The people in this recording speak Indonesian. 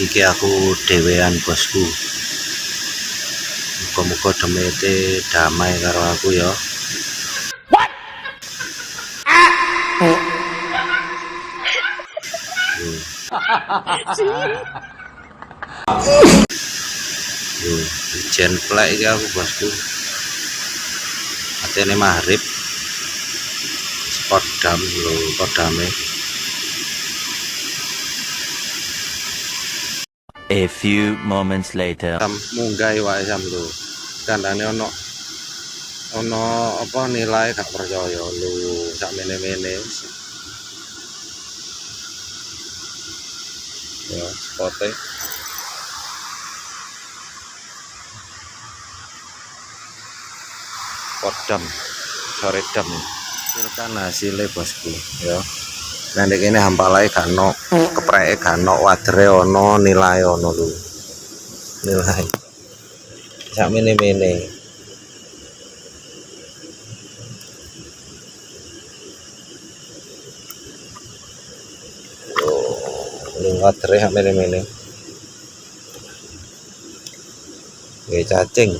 Iki aku dhewean bosku. Muga-muga demete damai karo aku ya. Ijen plek iki aku bosku. Atene maghrib. Kodam lho, kodame. A few moments later. Munggah wae sam lho. Kandhane ono apa nilai gak percaya lho sak mene-mene. Ya, spote. Kodam, sore dam. Silkan hasilnya bosku ya. Nanti ini hampalai gak ono, kepreke gak ono, wadere ono, nilai ono lho. Nilai. Sak mene-mene. Wadere sak mene-mene. Nggih cacing.